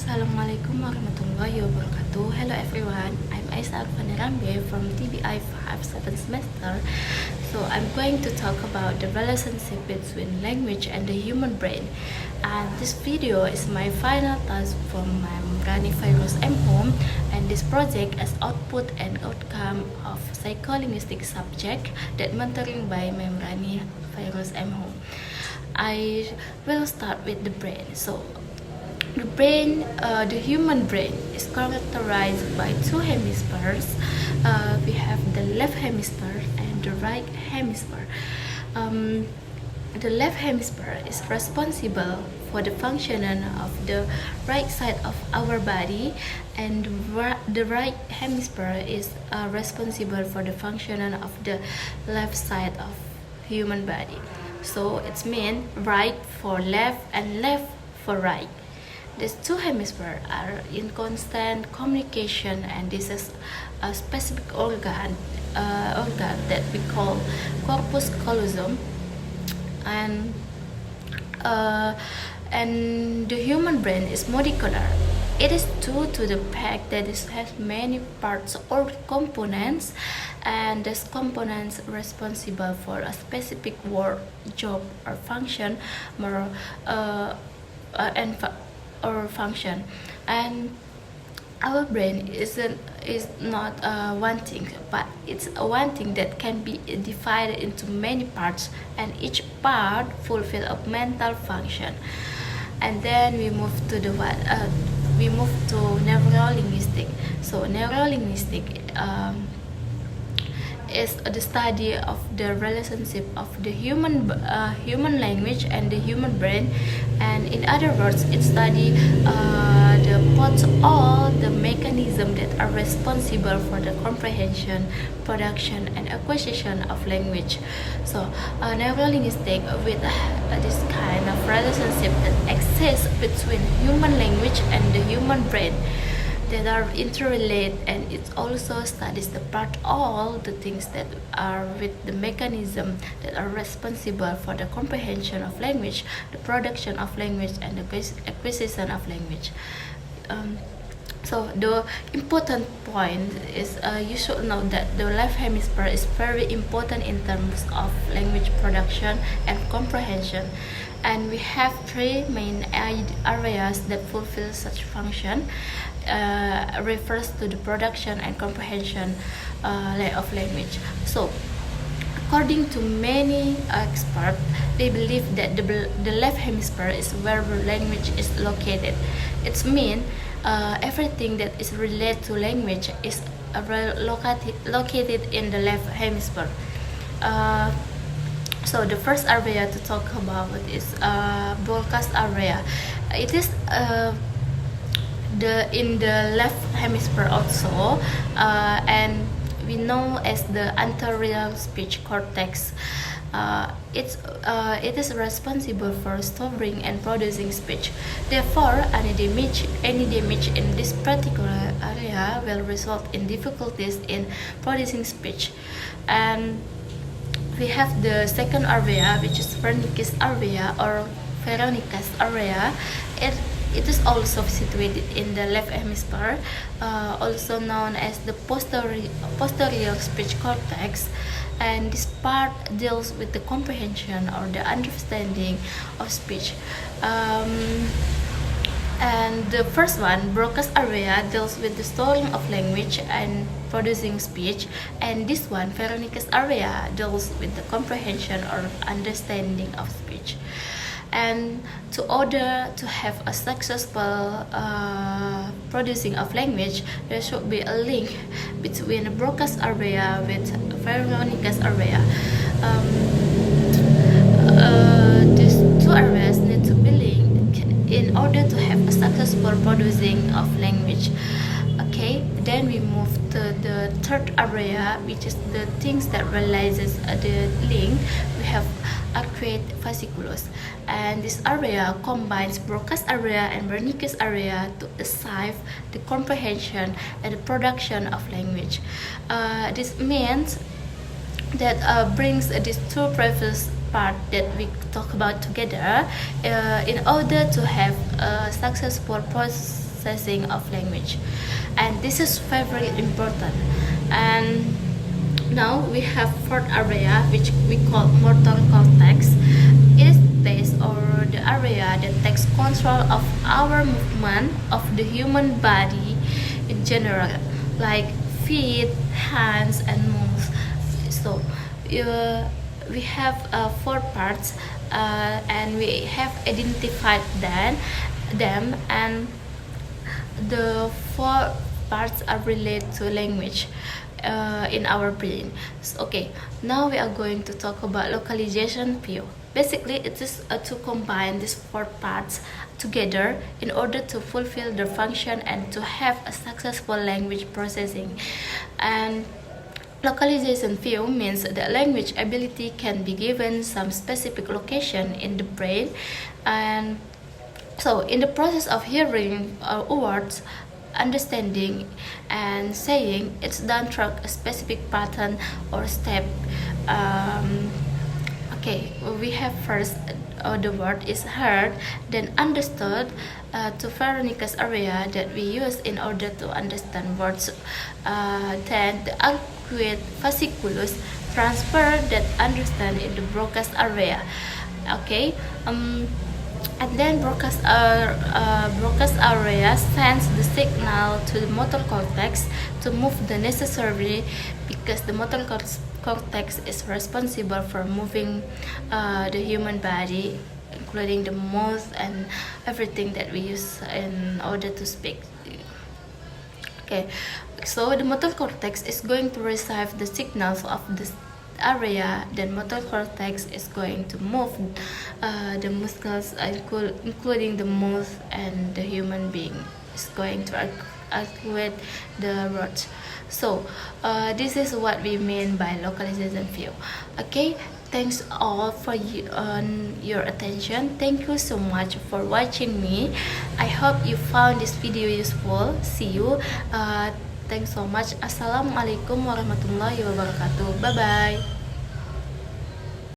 Assalamualaikum warahmatullahi wabarakatuh. Hello everyone, I'm Aisyah Arfani Rambe from TBI 5 7th semester. So I'm going to talk about the relationship between language and the human brain. And this video is my final task from Maam, Rani, Fairuz, M.Hum, and this project as output and outcome of psycholinguistic subject that mentoring by Maam, Rani, Fairuz, M.Hum. I will start with the brain. So the human brain is characterized by two hemispheres. We have the left hemisphere and the right hemisphere. The left hemisphere is responsible for the functioning of the right side of our body, and the right hemisphere is responsible for the functioning of the left side of human body. So it's mean right for left and left for right. These two hemispheres are in constant communication, and this is a specific organ that we call corpus callosum, and the human brain is molecular. It is due to the fact that it has many parts or components, and these components responsible for a specific work, job, or function, or function. And our brain is not one thing, but it's a one thing that can be divided into many parts, and each part fulfill a mental function. And then we move to neurolinguistic. So neurolinguistic is the study of the relationship of the human language and the human brain, and in other words, it studies all the mechanisms that are responsible for the comprehension, production, and acquisition of language. So neurolinguistic with this kind of relationship that exists between human language and the human brain, that are interrelated, and it also studies all the things that are with the mechanism that are responsible for the comprehension of language, the production of language, and the acquisition of language. So the important point is you should know that the left hemisphere is very important in terms of language production and comprehension. And we have three main areas that fulfill such function. Refers to the production and comprehension of language. So according to many experts, they believe that the left hemisphere is where language is located. It means everything that is related to language is located in the left hemisphere. So the first area to talk about is broadcast area. It is in the left hemisphere also, and we know as the anterior speech cortex. It is responsible for storing and producing speech. Therefore, any damage in this particular area will result in difficulties in producing speech. And we have the second area, which is Wernicke's area or Wernicke's area. It is also situated in the left hemisphere, also known as the posterior speech cortex, and this part deals with the comprehension or the understanding of speech. And the first one, broadcast area, deals with the storing of language and producing speech, and this one, Wernicke's area, deals with the comprehension or understanding of speech. And to order to have a successful producing of language, there should be a link between the broadcast area with Wernicke's area. These two areas need to be linked in order to have a successful producing of language. Okay, then we move to the third area, which is the things that realizes the link. We have arcuate fasciculus, and this area combines broadcast area and Wernicke's area to achieve the comprehension and the production of language. This means that brings these two previous part that we talk about together in order to have a successful processing of language, and this is very important. And now we have fourth area, which we call motor cortex. It is the place or the area that takes control of our movement of the human body in general, like feet, hands, and mouth. So we have four parts, and we have identified them, and the four parts are related to language in our brain. So, okay, now we are going to talk about localization view. Basically, it is to combine these four parts together in order to fulfill their function and to have a successful language processing. And localization view means that language ability can be given some specific location in the brain, and so in the process of hearing words, understanding and saying, it's done through a specific pattern or step. Okay, we have first the word is heard, then understood, to Veronica's area that we use in order to understand words. Then the acute fasciculus transfer that understand in the broadcast area. Okay, and then broadcast area sends the signal to the motor cortex to move the necessary, because the motor cortex is responsible for moving the human body, including the mouth and everything that we use in order to speak. Okay, so the motor cortex is going to receive the signals of this area, then motor cortex is going to move the muscles, including the mouth, and the human being is going to activate the words. So this is what we mean by localization view. Okay, thanks all for your attention. Thank you so much for watching me. I hope you found this video useful. See you. Thanks so much. Assalamualaikum warahmatullahi wabarakatuh. Bye bye.